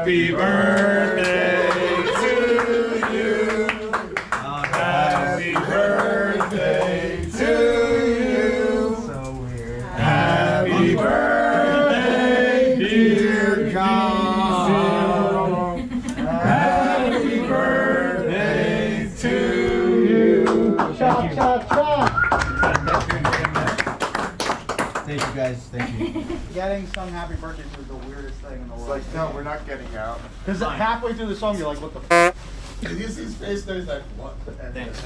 Happy birthday to you. Happy birthday to you. So weird. Happy birthday, dear John. Happy birthday to you. Chop, chop, chop. Thank you guys, thank you. Getting sung happy birthday is the weirdest thing in the world. It's like, no, we're not getting out. Because halfway through the song, you're like, what the f? Did you see his face? There's like, what? Thanks.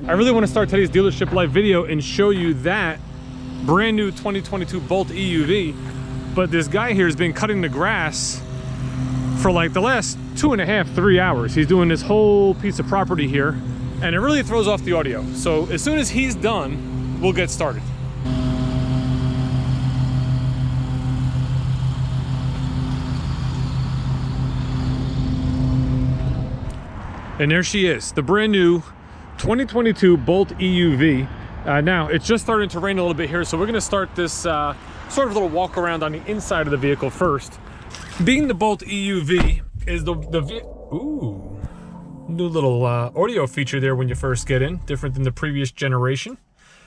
I really want to start today's dealership live video and show you that brand new 2022 Bolt EUV, but this guy here has been cutting the grass for like the last 2.5, 3 hours. He's doing this whole piece of property here, and it really throws off the audio. So as soon as he's done, we'll get started. And there she is, the brand new 2022 Bolt EUV. Now, it's just starting to rain a little bit here, so we're gonna start this sort of little walk around on the inside of the vehicle first. Being the Bolt EUV is ooh, new little audio feature there when you first get in, different than the previous generation.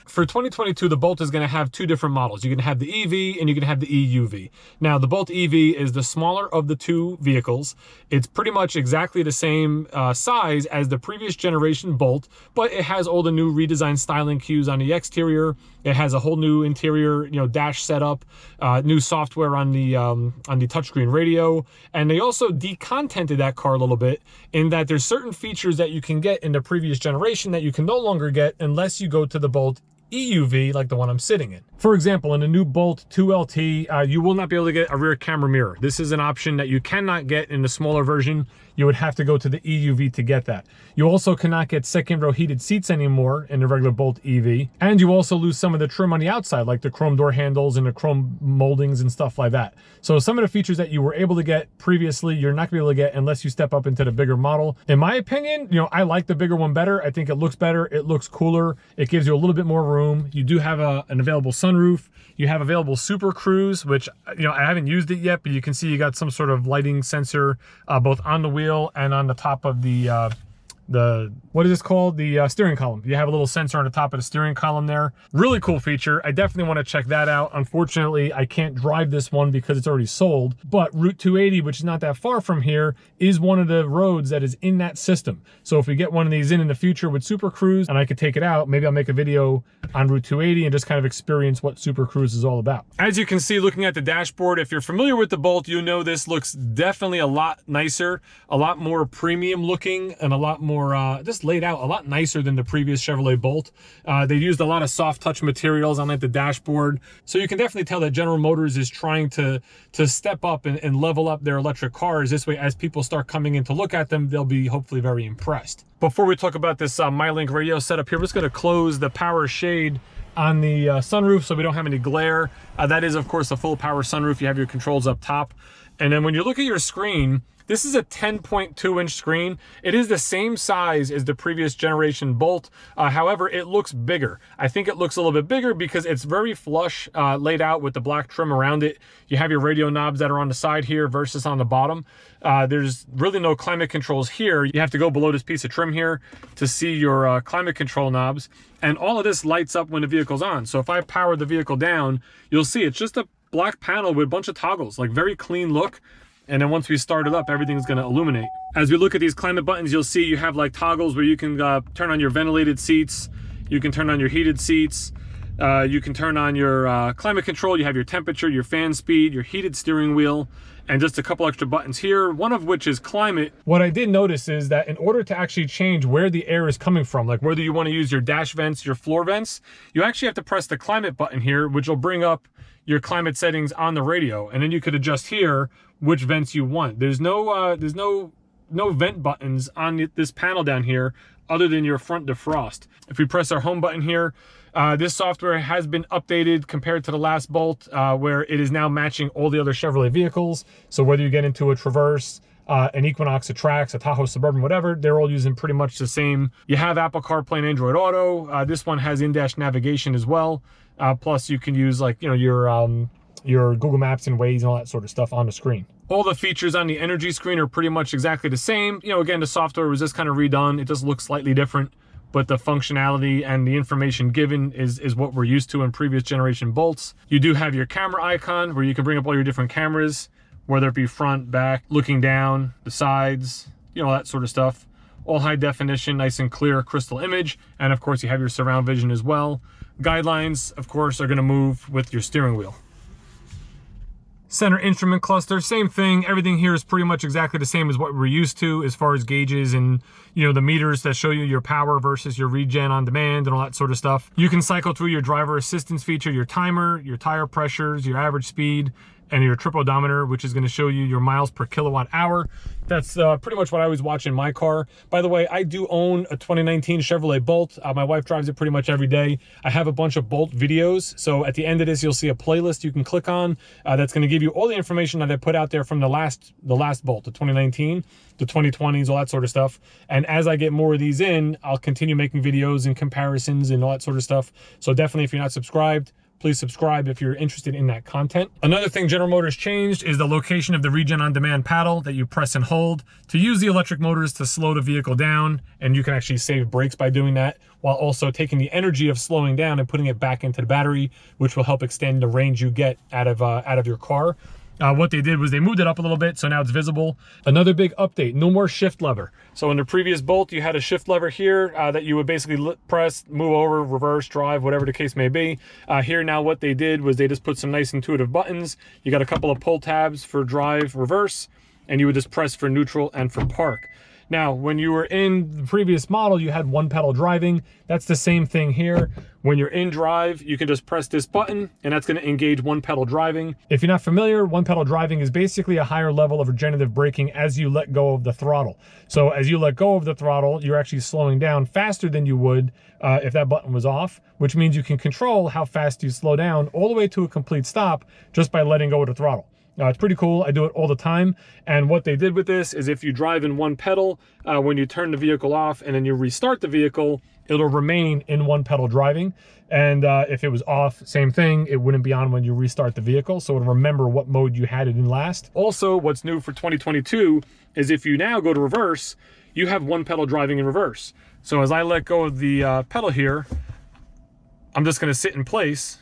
For 2022, the Bolt is going to have two different models. You can have the EV and you can have the EUV. Now, the Bolt EV is the smaller of the two vehicles. It's pretty much exactly the same size as the previous generation Bolt, but it has all the new redesigned styling cues on the exterior. It has a whole new interior, dash setup, new software on the touchscreen radio, and they also decontented that car a little bit in that there's certain features that you can get in the previous generation that you can no longer get unless you go to the Bolt EUV like the one I'm sitting in. For example, in the new Bolt 2LT, you will not be able to get a rear camera mirror. This is an option that you cannot get in the smaller version. You would have to go to the EUV to get that. You also cannot get second row heated seats anymore in the regular Bolt EV. And you also lose some of the trim on the outside, like the chrome door handles and the chrome moldings and stuff like that. So some of the features that you were able to get previously, you're not gonna be able to get unless you step up into the bigger model. In my opinion, I like the bigger one better. I think it looks better, it looks cooler, it gives you a little bit more room. You do have an available sunroof. You have available Super Cruise, which, I haven't used it yet, but you can see you got some sort of lighting sensor both on the wheel and on the top of the what is this called? The steering column. You have a little sensor on the top of the steering column there. Really cool feature. I definitely want to check that out. Unfortunately, I can't drive this one because it's already sold, but Route 280, which is not that far from here, is one of the roads that is in that system. So if we get one of these in the future with Super Cruise and I could take it out, maybe I'll make a video on Route 280 and just kind of experience what Super Cruise is all about. As you can see, looking at the dashboard, if you're familiar with the Bolt, you know this looks definitely a lot nicer, a lot more premium looking, and a lot more just laid out a lot nicer than the previous Chevrolet Bolt. They used a lot of soft touch materials on like the dashboard, so you can definitely tell that General Motors is trying to step up and level up their electric cars. This way, as people start coming in to look at them, they'll be hopefully very impressed. Before we talk about this MyLink radio setup here, we're just going to close the power shade on the sunroof so we don't have any glare. That is, of course, a full power sunroof. You have your controls up top, and then when you look at your screen, this is a 10.2-inch screen. It is the same size as the previous generation Bolt. However, it looks bigger. I think it looks a little bit bigger because it's very flush laid out with the black trim around it. You have your radio knobs that are on the side here versus on the bottom. There's really no climate controls here. You have to go below this piece of trim here to see your climate control knobs. And all of this lights up when the vehicle's on. So if I power the vehicle down, you'll see it's just a black panel with a bunch of toggles, like very clean look. And then once we start it up, everything's going to illuminate. As we look at these climate buttons, you'll see you have like toggles where you can turn on your ventilated seats, you can turn on your heated seats, you can turn on your climate control, you have your temperature, your fan speed, your heated steering wheel, and just a couple extra buttons here, one of which is climate. What I did notice is that in order to actually change where the air is coming from, like whether you want to use your dash vents, your floor vents, you actually have to press the climate button here, which will bring up your climate settings on the radio, and then you could adjust here which vents you want. There's no vent buttons on this panel down here other than your front defrost. If we press our home button here, this software has been updated compared to the last Bolt, where it is now matching all the other Chevrolet vehicles. So whether you get into a Traverse, an Equinox, a Trax, a Tahoe Suburban, whatever, they're all using pretty much the same. You have Apple CarPlay and Android Auto. This one has in-dash navigation as well. Plus you can use like, your your Google Maps and Waze and all that sort of stuff on the screen. All the features on the energy screen are pretty much exactly the same. You know, again, the software was just kind of redone. It does look slightly different, but the functionality and the information given is what we're used to in previous generation Bolts. You do have your camera icon where you can bring up all your different cameras, whether it be front, back, looking down, the sides, you know, that sort of stuff. All high definition, nice and clear crystal image. And of course you have your surround vision as well. Guidelines, of course, are gonna move with your steering wheel. Center instrument cluster, same thing. Everything here is pretty much exactly the same as what we're used to as far as gauges and, you know, the meters that show you your power versus your regen on demand and all that sort of stuff. You can cycle through your driver assistance feature, your timer, your tire pressures, your average speed, and your trip odometer, which is going to show you your miles per kilowatt hour. That's pretty much what I always watch in my car. By the way, I do own a 2019 Chevrolet Bolt. My wife drives it pretty much every day. I have a bunch of Bolt videos. So at the end of this, you'll see a playlist you can click on that's going to give you all the information that I put out there from the last Bolt, the 2019, the 2020s, all that sort of stuff. And as I get more of these in, I'll continue making videos and comparisons and all that sort of stuff. So definitely, if you're not subscribed, please subscribe if you're interested in that content. Another thing General Motors changed is the location of the Regen On Demand paddle that you press and hold to use the electric motors to slow the vehicle down, and you can actually save brakes by doing that, while also taking the energy of slowing down and putting it back into the battery, which will help extend the range you get out of your car. What they did was they moved it up a little bit, so now it's visible. Another big update, no more shift lever. So in the previous Bolt, you had a shift lever here that you would basically press, move over, reverse, drive, whatever the case may be. Here now what they did was they just put some nice intuitive buttons. You got a couple of pull tabs for drive, reverse, and you would just press for neutral and for park. Now, when you were in the previous model, you had one pedal driving. That's the same thing here. When you're in drive, you can just press this button and that's going to engage one pedal driving. If you're not familiar, one pedal driving is basically a higher level of regenerative braking as you let go of the throttle. So as you let go of the throttle, you're actually slowing down faster than you would if that button was off, which means you can control how fast you slow down all the way to a complete stop just by letting go of the throttle. It's pretty cool. I do it all the time. And what they did with this is if you drive in one pedal, when you turn the vehicle off and then you restart the vehicle, it'll remain in one pedal driving. And if it was off, same thing, it wouldn't be on when you restart the vehicle. So it'll remember what mode you had it in last. Also, what's new for 2022 is if you now go to reverse, you have one pedal driving in reverse. So as I let go of the pedal here, I'm just going to sit in place.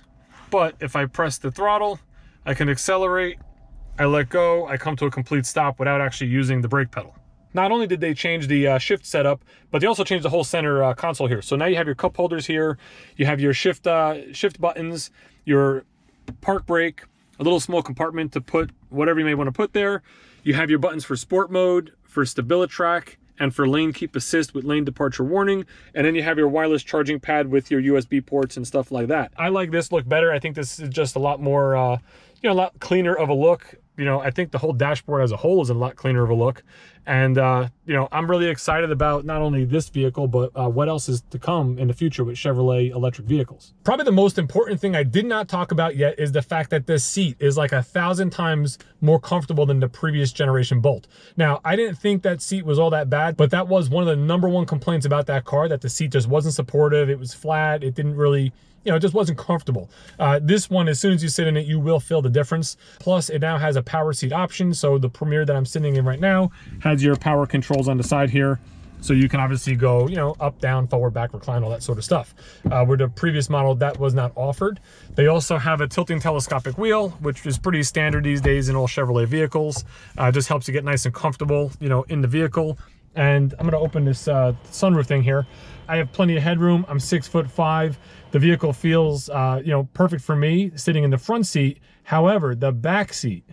But if I press the throttle, I can accelerate. I let go, I come to a complete stop without actually using the brake pedal. Not only did they change the shift setup, but they also changed the whole center console here. So now you have your cup holders here, you have your shift buttons, your park brake, a little small compartment to put whatever you may want to put there. You have your buttons for sport mode, for StabiliTrak, and for lane keep assist with lane departure warning. And then you have your wireless charging pad with your USB ports and stuff like that. I like this look better. I think this is just a lot more, a lot cleaner of a look. You know, I think the whole dashboard as a whole is a lot cleaner of a look. And, I'm really excited about not only this vehicle, but what else is to come in the future with Chevrolet electric vehicles. Probably the most important thing I did not talk about yet is the fact that this seat is like 1,000 times more comfortable than the previous generation Bolt. Now, I didn't think that seat was all that bad, but that was one of the #1 complaints about that car, that the seat just wasn't supportive. It was flat. It didn't really, it just wasn't comfortable. This one, as soon as you sit in it, you will feel the difference. Plus, it now has a power seat option. So the Premier that I'm sitting in right now has your power controls on the side here. So you can obviously go, up, down, forward, back, recline, all that sort of stuff. With the previous model, that was not offered. They also have a tilting telescopic wheel, which is pretty standard these days in all Chevrolet vehicles. Just helps you get nice and comfortable, in the vehicle. And I'm gonna open this sunroof thing here. I have plenty of headroom. I'm 6'5". The vehicle feels, perfect for me sitting in the front seat. However, the back seat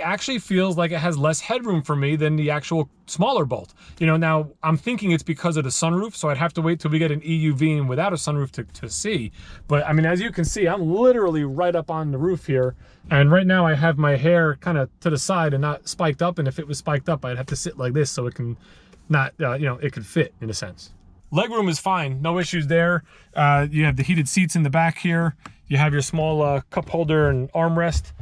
actually feels like it has less headroom for me than the actual smaller Bolt. Now I'm thinking it's because of the sunroof, so I'd have to wait till we get an EUV and without a sunroof to see. But I mean, as you can see, I'm literally right up on the roof here. And right now I have my hair kind of to the side and not spiked up. And if it was spiked up, I'd have to sit like this so it can not, it could fit in a sense. Legroom is fine, no issues there. You have the heated seats in the back here. You have your small cup holder and armrest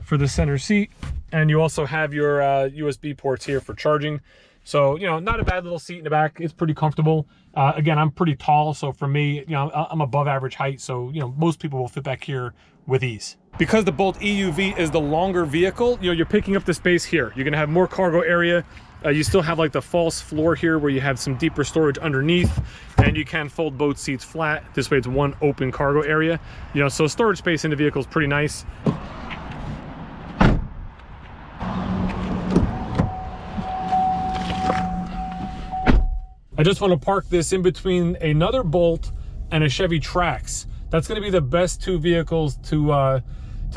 for the center seat. And you also have your USB ports here for charging. So, you know, not a bad little seat in the back. It's pretty comfortable. Again, I'm pretty tall, so for me, you know, I'm above average height, so, you know, most people will fit back here with ease. Because the Bolt EUV is the longer vehicle, you know, you're picking up the space here. You're gonna have more cargo area. You still have like the false floor here where you have some deeper storage underneath, and you can fold both seats flat. This way it's one open cargo area. You know, so storage space in the vehicle is pretty nice. I just want to park this in between another Bolt and a Chevy Trax. That's going to be the best two vehicles to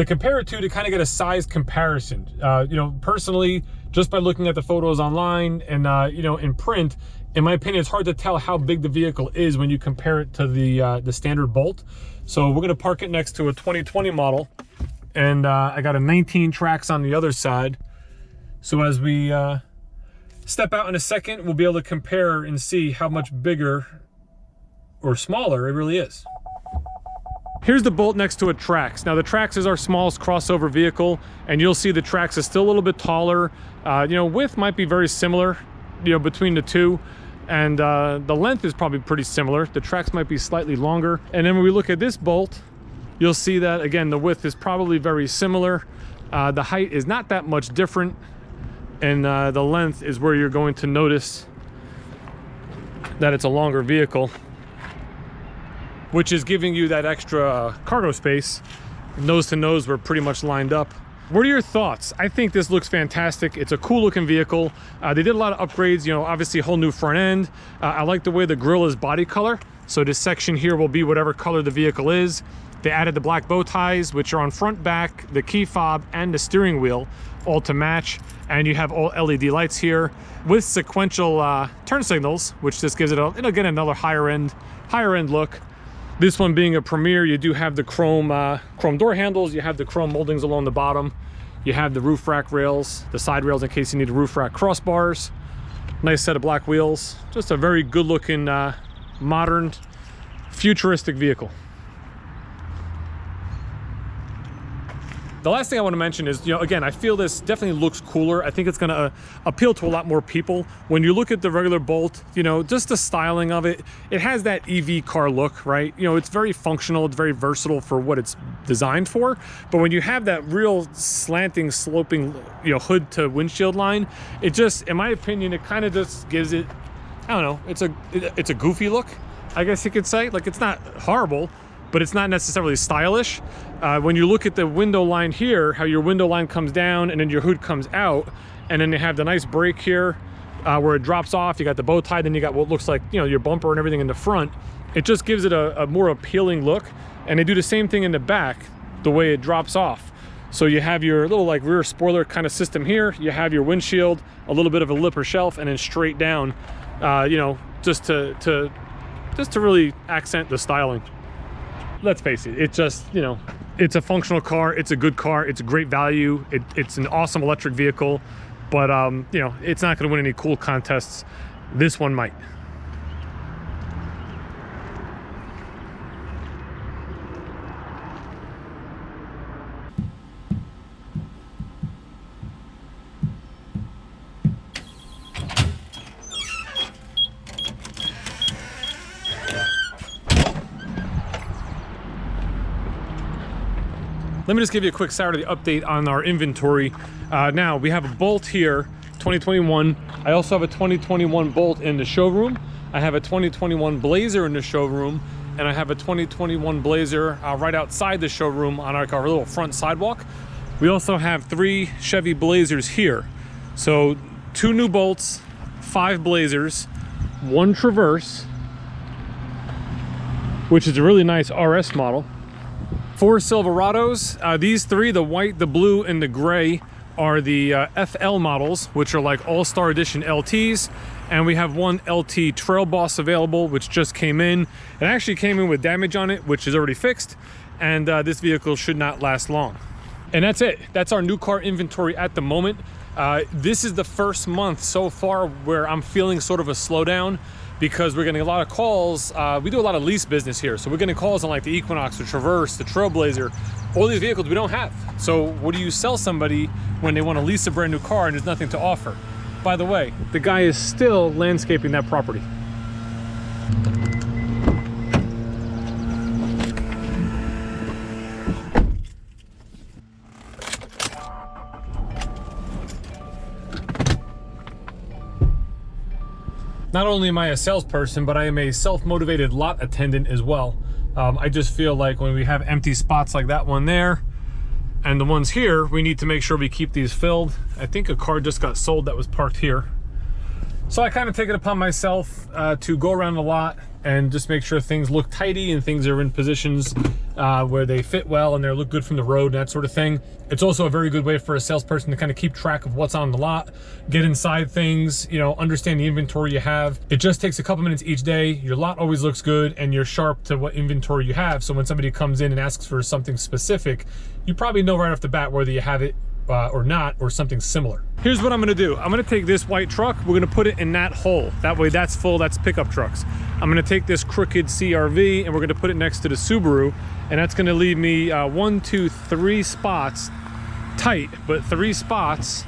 compare it to kind of get a size comparison. You know, personally, just by looking at the photos online and you know, in print, in my opinion, it's hard to tell how big the vehicle is when you compare it to the standard Bolt. So we're going to park it next to a 2020 model, and I got a 19 Trax on the other side. So as we step out in a second, we'll be able to compare and see how much bigger or smaller it really is. Here's the Bolt next to a Trax. Now the Trax is our smallest crossover vehicle, and you'll see the Trax is still a little bit taller. You know, width might be very similar, you know, between the two, and the length is probably pretty similar. The Trax might be slightly longer. And then when we look at this Bolt, you'll see that, again, the width is probably very similar. The height is not that much different, and the length is where you're going to notice that it's a longer vehicle, which is giving you that extra cargo space. Nose to nose, we're pretty much lined up. What are your thoughts? I think this looks fantastic. It's a cool looking vehicle. They did a lot of upgrades, you know, obviously a whole new front end. I like the way the grille is body color. So this section here will be whatever color the vehicle is. They added the black bow ties, which are on front, back, the key fob, and the steering wheel, all to match. And you have all LED lights here with sequential turn signals, which just gives it, again, another higher end look. This one being a Premier, you do have the chrome door handles, you have the chrome moldings along the bottom, you have the roof rack rails, the side rails in case you need roof rack crossbars, nice set of black wheels, just a very good looking, modern, futuristic vehicle. The last thing I want to mention is, you know, again, I feel this definitely looks cooler. I think it's going to appeal to a lot more people. When you look at the regular Bolt, you know, just the styling of it, it has that EV car look, right? You know, it's very functional, it's very versatile for what it's designed for. But when you have that real slanting, sloping, you know, hood to windshield line, it just, in my opinion, it kind of just gives it, I don't know, it's a goofy look, I guess you could say. Like, it's not horrible, but it's not necessarily stylish. When you look at the window line here, how your window line comes down and then your hood comes out, and then you have the nice brake here where it drops off, you got the bow tie, then you got what looks like, you know, your bumper and everything in the front. It just gives it a more appealing look. And they do the same thing in the back, the way it drops off. So you have your little like rear spoiler kind of system here, you have your windshield, a little bit of a lip or shelf, and then straight down, you know, just to really accent the styling. Let's face it, it's just, you know, it's a functional car, it's a good car, it's a great value, it's an awesome electric vehicle, but you know, it's not going to win any cool contests. This one might. Let me just give you a quick Saturday update on our inventory. Now, we have a Bolt here, 2021. I also have a 2021 Bolt in the showroom. I have a 2021 Blazer in the showroom, and I have a 2021 Blazer right outside the showroom on our little front sidewalk. We also have 3 Chevy Blazers here. So 2 new Bolts, 5 Blazers, 1 Traverse, which is a really nice RS model. 4 Silverados. These 3, the white, the blue, and the gray, are the FL models, which are like All-Star Edition LTs. And we have 1 LT Trail Boss available, which just came in. It actually came in with damage on it, which is already fixed. And this vehicle should not last long. And that's it. That's our new car inventory at the moment. This is the first month so far where I'm feeling sort of a slowdown, because we're getting a lot of calls. We do a lot of lease business here. So we're getting calls on like the Equinox, the Traverse, the Trailblazer, all these vehicles we don't have. So what do you sell somebody when they want to lease a brand new car and there's nothing to offer? by the way, the guy is still landscaping that property. Not only am I a salesperson, but I am a self-motivated lot attendant as well. I just feel like when we have empty spots like that one there, and the ones here, we need to make sure we keep these filled. I think a car just got sold that was parked here. So I kind of take it upon myself to go around the lot and just make sure things look tidy and things are in positions where they fit well and they look good from the road and that sort of thing. It's also a very good way for a salesperson to kind of keep track of what's on the lot, get inside things, you know, understand the inventory you have. It just takes a couple minutes each day. Your lot always looks good and you're sharp to what inventory you have. So when somebody comes in and asks for something specific, you probably know right off the bat whether you have it or not, or something similar. Here's what I'm gonna do. I'm gonna take this white truck, we're gonna put it in that hole. That way that's full, that's pickup trucks. I'm gonna take this crooked CRV and we're gonna put it next to the Subaru, and that's gonna leave me 1, 2, 3 spots tight, but 3 spots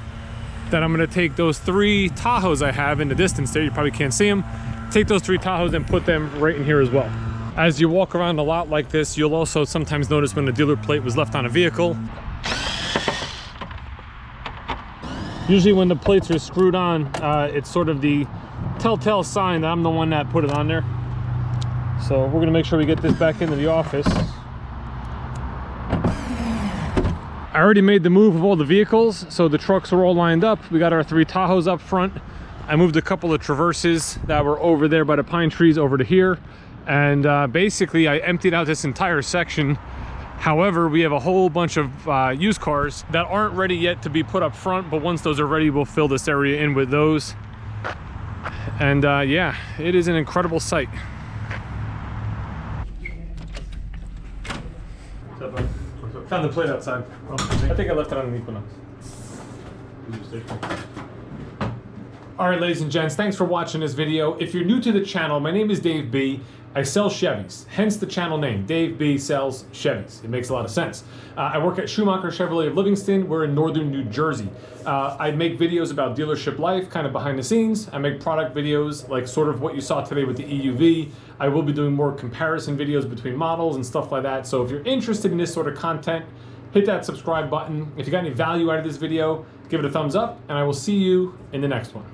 that I'm gonna take those 3 Tahoes I have in the distance there, you probably can't see them, take those 3 Tahoes and put them right in here as well. As you walk around a lot like this, you'll also sometimes notice when the dealer plate was left on a vehicle. Usually when the plates are screwed on, it's sort of the telltale sign that I'm the one that put it on there. So we're gonna make sure we get this back into the office. I already made the move of all the vehicles, so the trucks are all lined up. We got our 3 Tahoes up front. I moved a couple of Traverses that were over there by the pine trees over to here. And basically I emptied out this entire section. However, we have a whole bunch of used cars that aren't ready yet to be put up front, but once those are ready, we'll fill this area in with those. And yeah, it is an incredible sight. Found the plate outside. I think I left it underneath one. All right, ladies and gents, thanks for watching this video. If you're new to the channel, my name is Dave B. I sell Chevys, hence the channel name, Dave B Sells Chevys. It makes a lot of sense. I work at Schumacher Chevrolet of Livingston. We're in northern New Jersey. I make videos about dealership life, kind of behind the scenes. I make product videos, like sort of what you saw today with the EUV. I will be doing more comparison videos between models and stuff like that. So if you're interested in this sort of content, hit that subscribe button. If you got any value out of this video, give it a thumbs up, and I will see you in the next one.